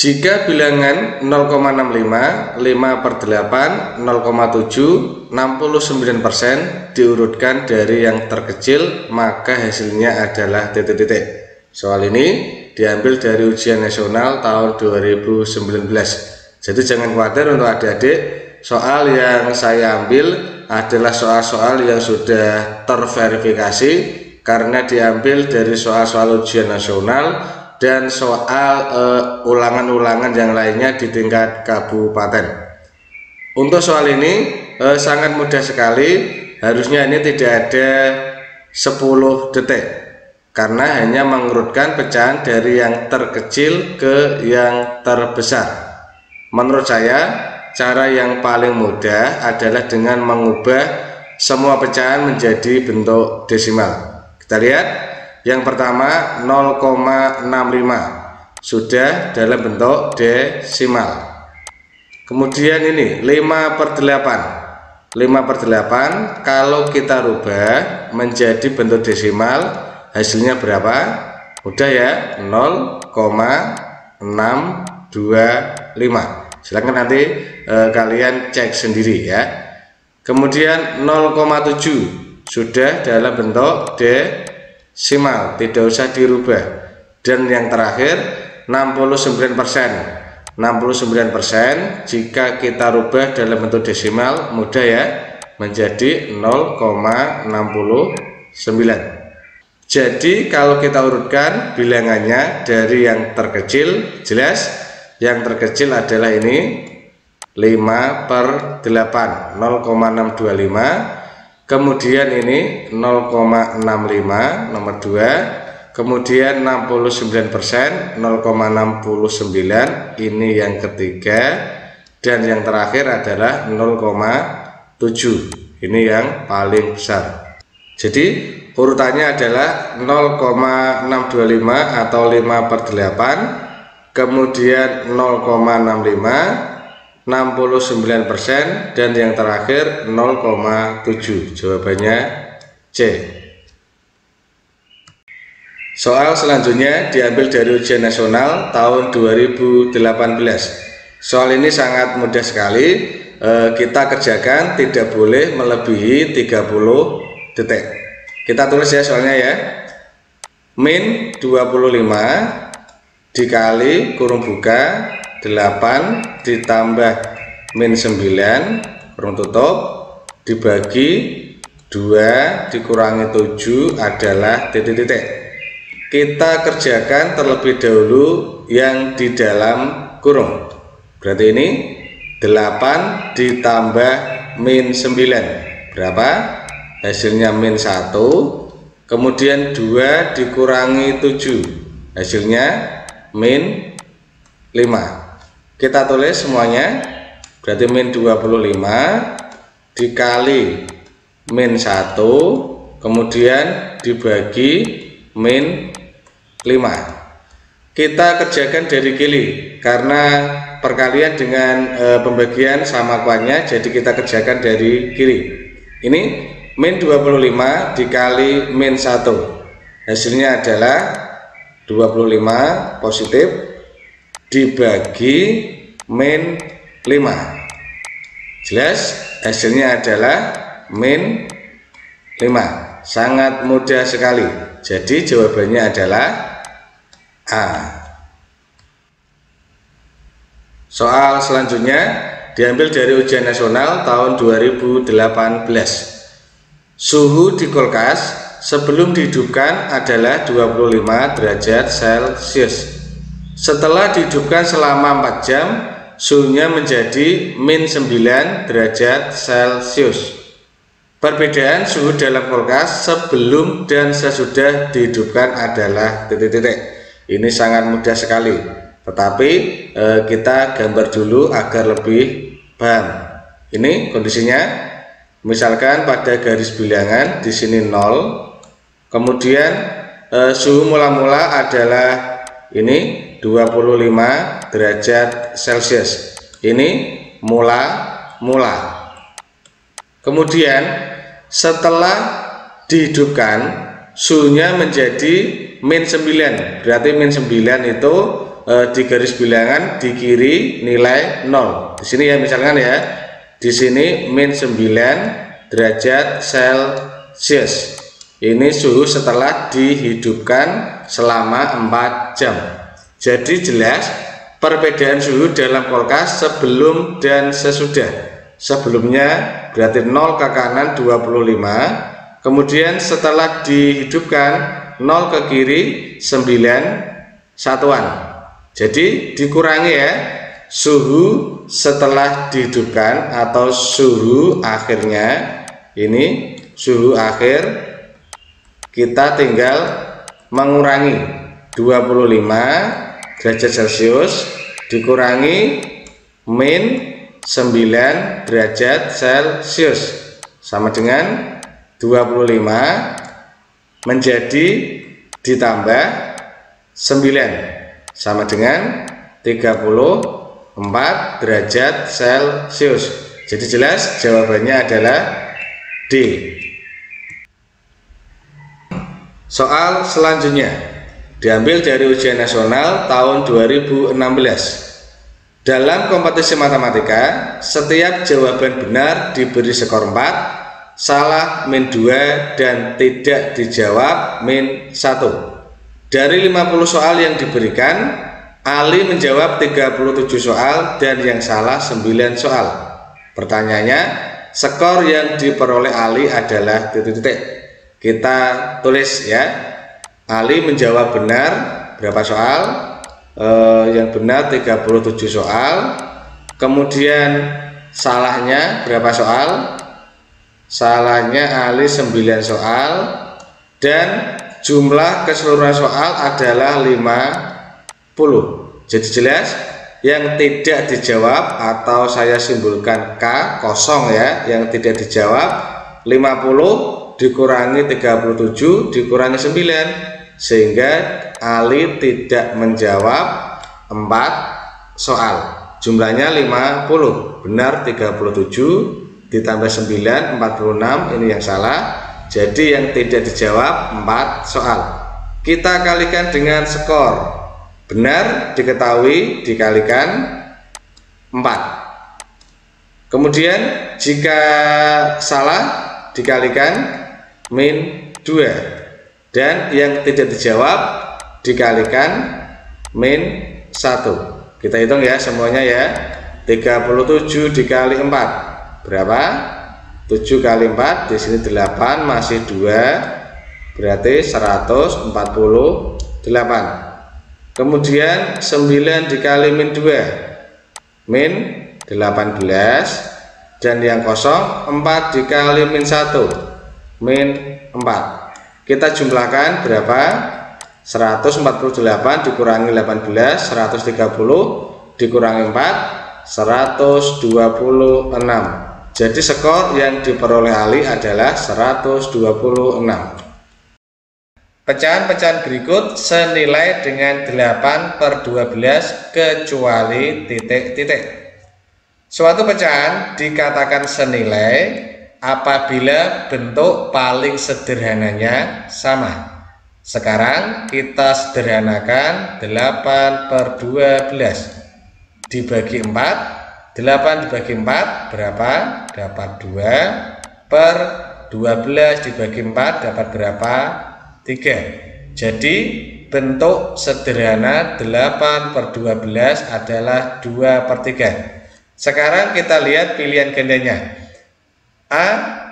Jika bilangan 0,65, 5/8, 0,7, 69% diurutkan dari yang terkecil, maka hasilnya adalah titik-titik. Soal ini diambil dari ujian nasional tahun 2019. Jadi jangan khawatir untuk adik-adik, soal yang saya ambil adalah soal-soal yang sudah terverifikasi karena diambil dari soal-soal ujian nasional dan soal ulangan-ulangan yang lainnya di tingkat kabupaten. Untuk soal ini sangat mudah sekali, harusnya ini tidak ada 10 detik karena hanya mengurutkan pecahan dari yang terkecil ke yang terbesar. Menurut saya cara yang paling mudah adalah dengan mengubah semua pecahan menjadi bentuk desimal. Kita lihat. Yang pertama 0,65 sudah dalam bentuk desimal. Kemudian ini 5/8. 5/8 kalau kita rubah menjadi bentuk desimal, hasilnya berapa? Mudah ya, 0,625. Silahkan nanti kalian cek sendiri ya. Kemudian 0,7 sudah dalam bentuk desimal, tidak usah dirubah. Dan yang terakhir 69%. 69% jika kita rubah dalam bentuk desimal, mudah ya, menjadi 0,69. Jadi kalau kita urutkan bilangannya dari yang terkecil, jelas yang terkecil adalah ini 5/8, 0,625. Kemudian ini 0,65 nomor 2, kemudian 69%, 0,69 ini yang ketiga, dan yang terakhir adalah 0,7 ini yang paling besar. Jadi urutannya adalah 0,625 atau 5/8, kemudian 0,65, 69%, dan yang terakhir 0,7. Jawabannya C. Soal selanjutnya diambil dari ujian nasional tahun 2018. Soal ini sangat mudah sekali, kita kerjakan tidak boleh melebihi 30 detik. Kita tulis ya soalnya ya. Min 25 dikali kurung buka 8 ditambah min 9 kurung tutup dibagi 2 dikurangi 7 adalah titik-titik. Kita kerjakan terlebih dahulu yang di dalam kurung. Berarti ini 8 ditambah min 9 berapa? Hasilnya min 1. Kemudian 2 dikurangi 7 hasilnya min 5. Kita tulis semuanya, berarti min 25 dikali min 1 kemudian dibagi min 5. Kita kerjakan dari kili karena perkalian dengan pembagian sama kuannya, jadi kita kerjakan dari kiri. Ini min 25 dikali min 1 hasilnya adalah 25 positif dibagi min 5. Jelas hasilnya adalah min 5. Sangat mudah sekali. Jadi jawabannya adalah A. Soal selanjutnya diambil dari ujian nasional tahun 2018. Suhu di kulkas sebelum dihidupkan adalah 25 derajat Celcius. Setelah dihidupkan selama 4 jam, suhunya menjadi min 9 derajat Celcius. Perbedaan suhu dalam kulkas sebelum dan sesudah dihidupkan adalah titik-titik. Ini sangat mudah sekali, tetapi kita gambar dulu agar lebih paham. Ini kondisinya, misalkan pada garis bilangan di sini 0, kemudian suhu mula-mula adalah ini 25 derajat Celcius. Ini mula-mula. Kemudian setelah dihidupkan suhunya menjadi min 9. Berarti min 9 itu di garis bilangan di kiri nilai 0. Di sini ya misalkan ya, di sini min 9 derajat Celcius. Ini suhu setelah dihidupkan selama 4 jam. Jadi jelas perbedaan suhu dalam kulkas sebelum dan sesudah. Sebelumnya berarti 0 ke kanan 25, kemudian setelah dihidupkan 0 ke kiri 9 satuan. Jadi dikurangi ya, suhu setelah dihidupkan atau suhu akhirnya. Ini suhu akhir, kita tinggal mengurangi 25 derajat Celcius dikurangi min 9 derajat Celcius sama dengan 25 menjadi ditambah 9 sama dengan 34 derajat Celcius. Jadi jelas jawabannya adalah D. Soal selanjutnya diambil dari ujian nasional tahun 2016. Dalam kompetisi matematika, setiap jawaban benar diberi skor 4, salah min 2, dan tidak dijawab min 1. Dari 50 soal yang diberikan, Ali menjawab 37 soal dan yang salah 9 soal. Pertanyaannya, skor yang diperoleh Ali adalah titik-titik. Kita tulis ya. Ali menjawab benar berapa soal? Yang benar 37 soal. Kemudian salahnya berapa soal? Salahnya Ali 9 soal. Dan jumlah keseluruhan soal adalah 50. Jadi jelas yang tidak dijawab atau saya simbolkan K kosong ya, yang tidak dijawab 50 dikurangi 37 dikurangi 9, sehingga Ali tidak menjawab 4 soal. Jumlahnya 50, benar 37 ditambah 9 46, ini yang salah. Jadi yang tidak dijawab 4 soal. Kita kalikan dengan skor. Benar diketahui dikalikan 4. Kemudian jika salah dikalikan min 2. Dan yang tidak dijawab dikalikan min 1. Kita hitung ya semuanya ya. 37 dikali 4 berapa? 7 kali 4 di sini 8 masih 2 berarti 148. Kemudian 9 dikali min 2 min 18, dan yang kosong 4 dikali min 1 min 4. Kita jumlahkan berapa? 148 dikurangi 18 130 dikurangi 4 126. Jadi skor yang diperoleh Ali adalah 126. Pecahan-pecahan berikut senilai dengan 8/12 kecuali titik-titik. Suatu pecahan dikatakan senilai apabila bentuk paling sederhananya sama. Sekarang kita sederhanakan 8/12 dibagi 4. 8 dibagi 4 berapa? Dapat 2/12 dibagi 4 dapat berapa? 3. Jadi bentuk sederhana 8/12 adalah 2/3. Sekarang kita lihat pilihan gandanya. A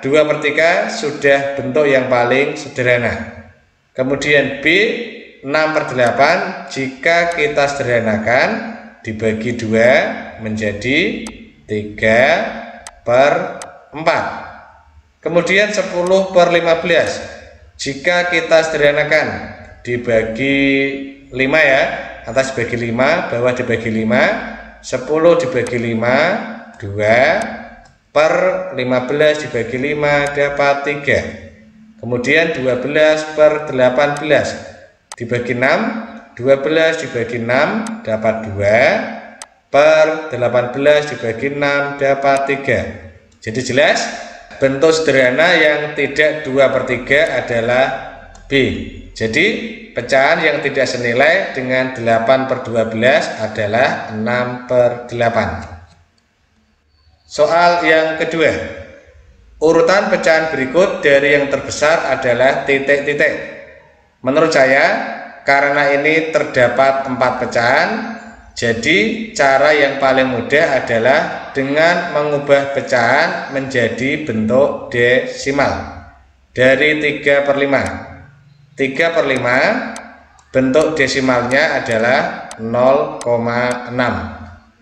2/3 sudah bentuk yang paling sederhana. Kemudian B 6/8 jika kita sederhanakan dibagi 2 menjadi 3/4. Kemudian 10/15 jika kita sederhanakan dibagi 5 ya, atas dibagi 5, bawah dibagi 5, 10 dibagi 5 2/15 dibagi 5 dapat 3. Kemudian 12/18 dibagi 6, 12 dibagi 6 dapat 2/18 dibagi 6 dapat 3. Jadi jelas bentuk sederhana yang tidak 2/3 adalah B. Jadi pecahan yang tidak senilai dengan 8/12 adalah 6/8. Soal yang kedua, urutan pecahan berikut dari yang terbesar adalah titik-titik. Menurut saya, karena ini terdapat 4 pecahan, jadi cara yang paling mudah adalah dengan mengubah pecahan menjadi bentuk desimal dari 3/5. 3/5 bentuk desimalnya adalah 0,6.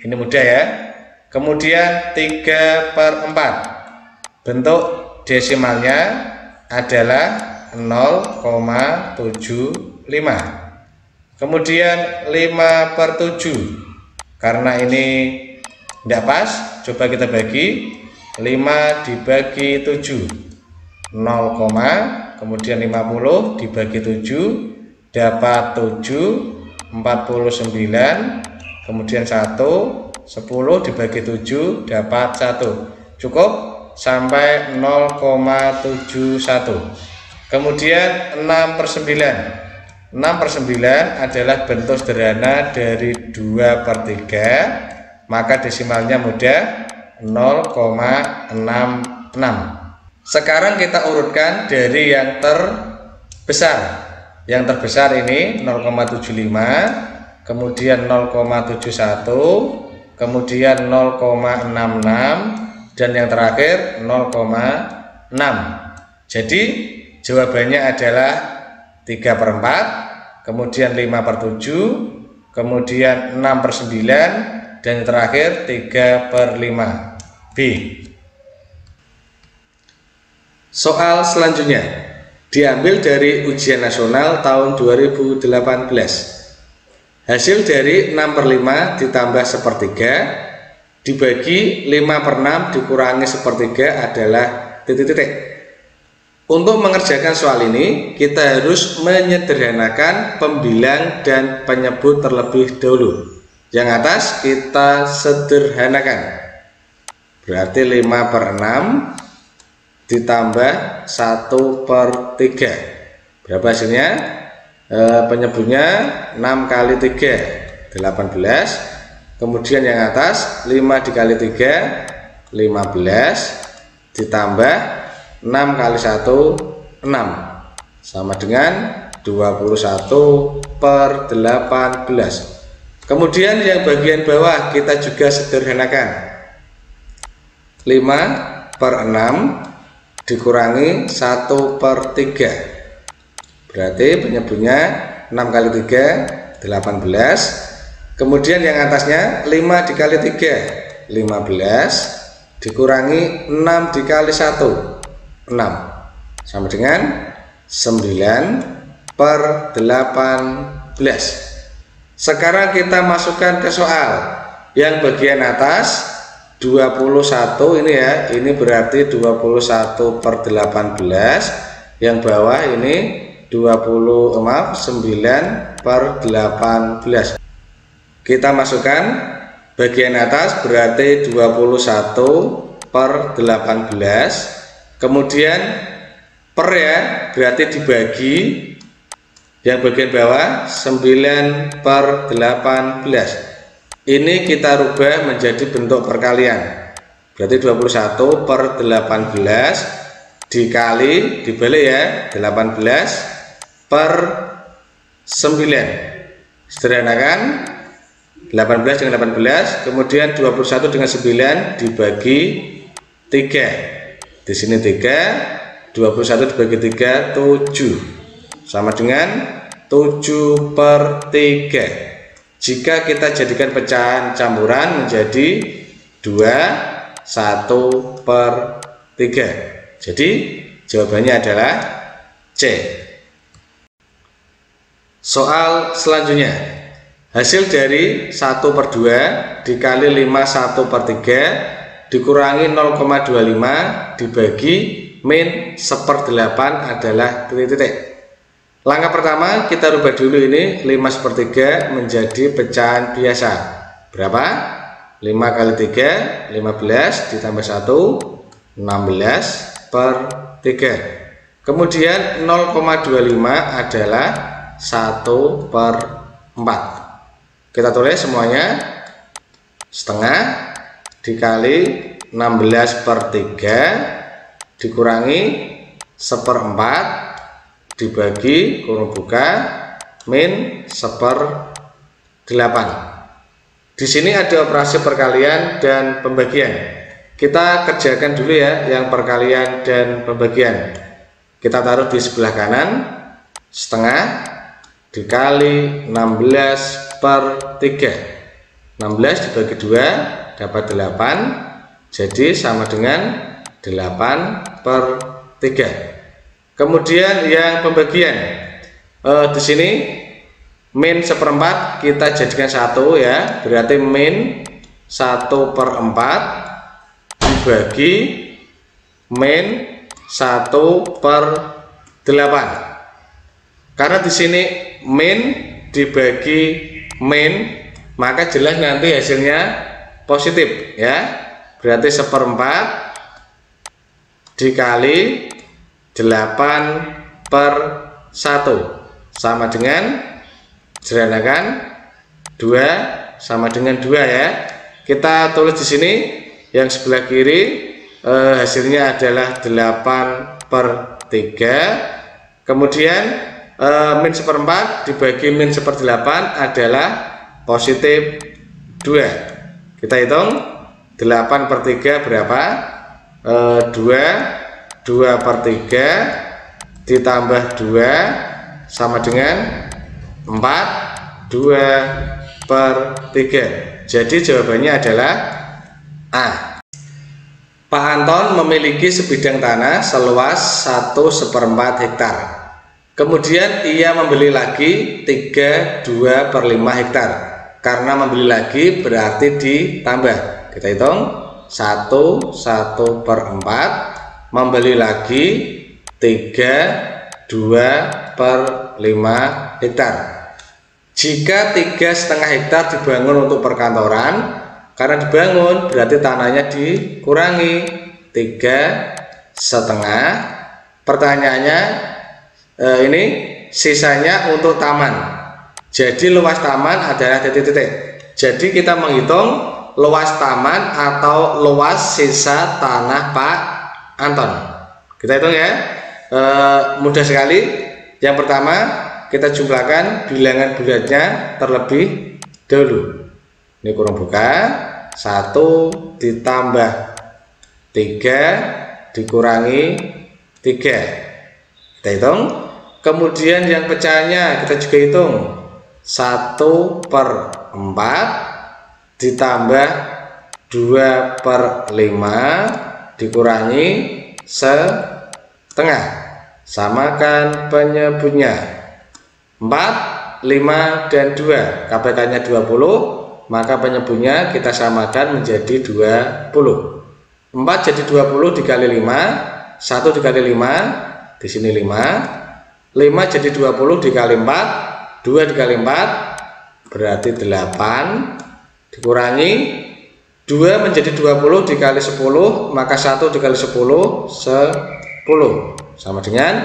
Ini mudah ya. Kemudian 3/4 bentuk desimalnya adalah 0,75. Kemudian 5/7. Karena ini tidak pas, coba kita bagi. 5 dibagi 7 0, kemudian 50 dibagi 7 dapat 7/49, kemudian 1, 10 dibagi 7 dapat 1. Cukup sampai 0,71. Kemudian 6/9. 6/9 adalah bentuk sederhana dari 2/3, maka desimalnya mudah, 0,66. Sekarang kita urutkan dari yang terbesar. Yang terbesar ini 0,75, kemudian 0,71, kemudian 0,66, dan yang terakhir 0,6. Jadi jawabannya adalah 3/4, kemudian 5/7, kemudian 6/9, dan yang terakhir 3/5. B. Soal selanjutnya diambil dari ujian nasional tahun 2018. Hasil dari 6/5 ditambah 1/3 dibagi 5/6 dikurangi 1/3 adalah titik-titik. Untuk mengerjakan soal ini, kita harus menyederhanakan pembilang dan penyebut terlebih dahulu. Yang atas kita sederhanakan. Berarti 5/6 ditambah 1/3. Berapa hasilnya? Penyebutnya 6 kali 3, 18. Kemudian yang atas 5 dikali 3, 15, ditambah 6 kali 1, 6, sama dengan 21/18. Kemudian yang bagian bawah kita juga sederhanakan. 5/6 dikurangi 1/3. Berarti penyebutnya 6 kali 3, 18. Kemudian yang atasnya 5 dikali 3, 15, dikurangi 6 dikali 1, 6, sama dengan 9/18. Sekarang kita masukkan ke soal. Yang bagian atas 21 ini ya, ini berarti 21/18. Yang bawah ini 9/18. Kita masukkan bagian atas berarti 21/18. Kemudian per ya, berarti dibagi. Yang bagian bawah 9/18. Ini kita rubah menjadi bentuk perkalian. Berarti 21/18 dikali, dibalik ya, 18/9. Sederhanakan 18 dengan 18, kemudian 21 dengan 9 dibagi 3. Di sini 3, 21 dibagi 3, 7. Sama dengan 7/3. Jika kita jadikan pecahan campuran menjadi 2, 1/3. Jadi jawabannya adalah C. Soal selanjutnya, hasil dari 1/2 dikali 5 1/3 dikurangi 0,25 dibagi min 1/8 adalah titik-titik. Langkah pertama kita rubah dulu ini 5 1/3 menjadi pecahan biasa. Berapa? 5 kali 3, 15, ditambah 1, 16/3. Kemudian 0,25 adalah 1/4. Kita tulis semuanya, setengah dikali 16/3 dikurangi 1/4 dibagi kurung buka min 1/8. Di sini ada operasi perkalian dan pembagian. Kita kerjakan dulu ya yang perkalian dan pembagian. Kita taruh di sebelah kanan, setengah dikali 16/3. 16 dibagi 2 dapat 8, jadi sama dengan 8/3. Kemudian yang pembagian, di sini min 1/4 kita jadikan 1 ya, berarti min 1/4 dibagi min 1/8. Karena di sini min dibagi min, maka jelas nanti hasilnya positif ya. Berarti 1/4 dikali 8/1 sama dengan, sederhanakan 2 sama dengan 2 ya. Kita tulis di sini yang sebelah kiri hasilnya adalah 8/3. Kemudian min 1/4 dibagi min 1/8 adalah positif 2. Kita hitung 8/3 berapa? 2/3 ditambah 2 sama dengan 4, 2/3. Jadi jawabannya adalah A. Pak Anton memiliki sebidang tanah seluas 1/4 hektar. Kemudian ia membeli lagi 2/5 hektar. Karena membeli lagi berarti ditambah. Kita hitung 1/4 membeli lagi 2/5 hektar. Jika 3,5 hektar dibangun untuk perkantoran, karena dibangun berarti tanahnya dikurangi 3,5. Pertanyaannya ini sisanya untuk taman. Jadi luas taman adalah titik-titik. Jadi kita menghitung luas taman atau luas sisa tanah Pak Anton. Kita hitung ya, mudah sekali. Yang pertama kita jumlahkan bilangan bulatnya terlebih dahulu. Ini kurung buka, 1 ditambah 3 dikurangi 3. Kita hitung. Kemudian yang pecahnya kita juga hitung, 1/4 ditambah 2/5 dikurangi 1/2. Samakan penyebutnya 4, 5, dan 2. KPK nya 20, maka penyebutnya kita samakan menjadi 20. 4 jadi 20 dikali 5, 1 dikali 5, di sini 5. 5 jadi 20 dikali 4, 2 dikali 4 berarti 8, dikurangi 2 menjadi 20 dikali 10, maka 1 dikali 10 10 sama dengan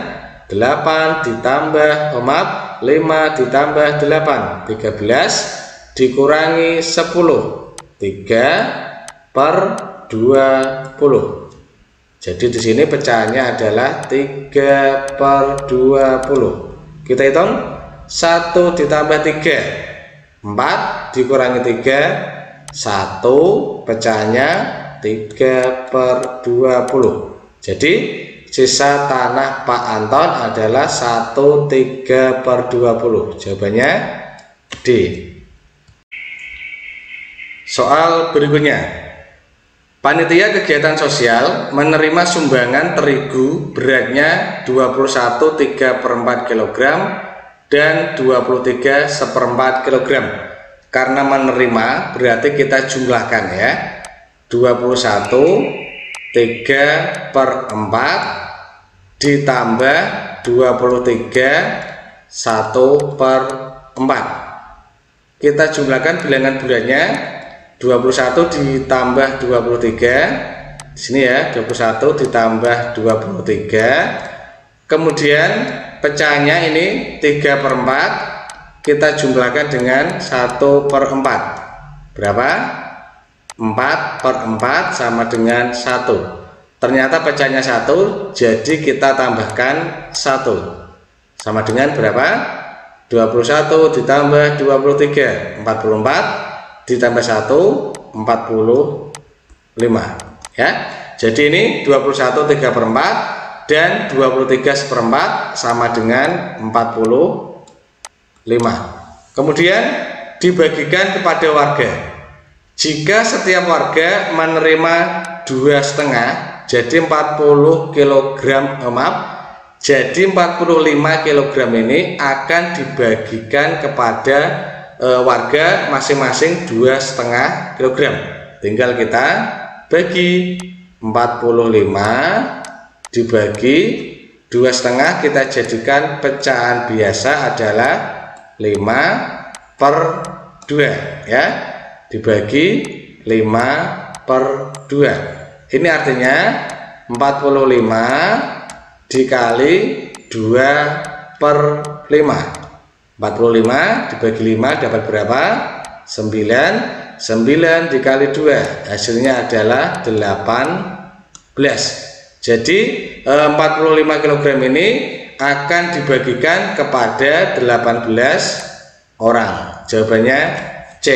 8 ditambah 5 ditambah 8, 13 dikurangi 10, 3/20. Jadi di sini pecahannya adalah 3/20. Kita hitung 1 ditambah 3, 4 dikurangi 3, 1, pecahannya 3/20. Jadi sisa tanah Pak Anton adalah 1/3/20. Jawabannya D. Soal berikutnya. Panitia kegiatan sosial menerima sumbangan terigu beratnya 21,3/4 kg dan 23,1/4 kg. Karena menerima berarti kita jumlahkan ya, 21,3/4 ditambah 23,1/4. Kita jumlahkan bilangan bulatnya, 21 ditambah 23, di sini ya, 21 ditambah 23. Kemudian pecahannya ini 3/4 kita jumlahkan dengan 1/4. Berapa? 4/4 sama dengan 1. Ternyata pecahnya 1, jadi kita tambahkan 1. Sama dengan berapa? 21 ditambah 23. 44 ditambah 1, 45. Ya. Jadi ini 21 3/4 dan 23 1/4 sama dengan 45. Kemudian dibagikan kepada warga. Jika setiap warga menerima 2,5, jadi 40 kg, jadi 45 kg ini akan dibagikan kepada warga masing-masing 2,5 kg. Tinggal kita bagi 45 dibagi 2,5, kita jadikan pecahan biasa adalah 5/2 ya, dibagi 5/2. Ini artinya 45 dikali 2/5. 45 dibagi 5 dapat berapa? 9. 9 dikali 2 hasilnya adalah 18. Jadi 45 kg ini akan dibagikan kepada 18 orang. Jawabannya C.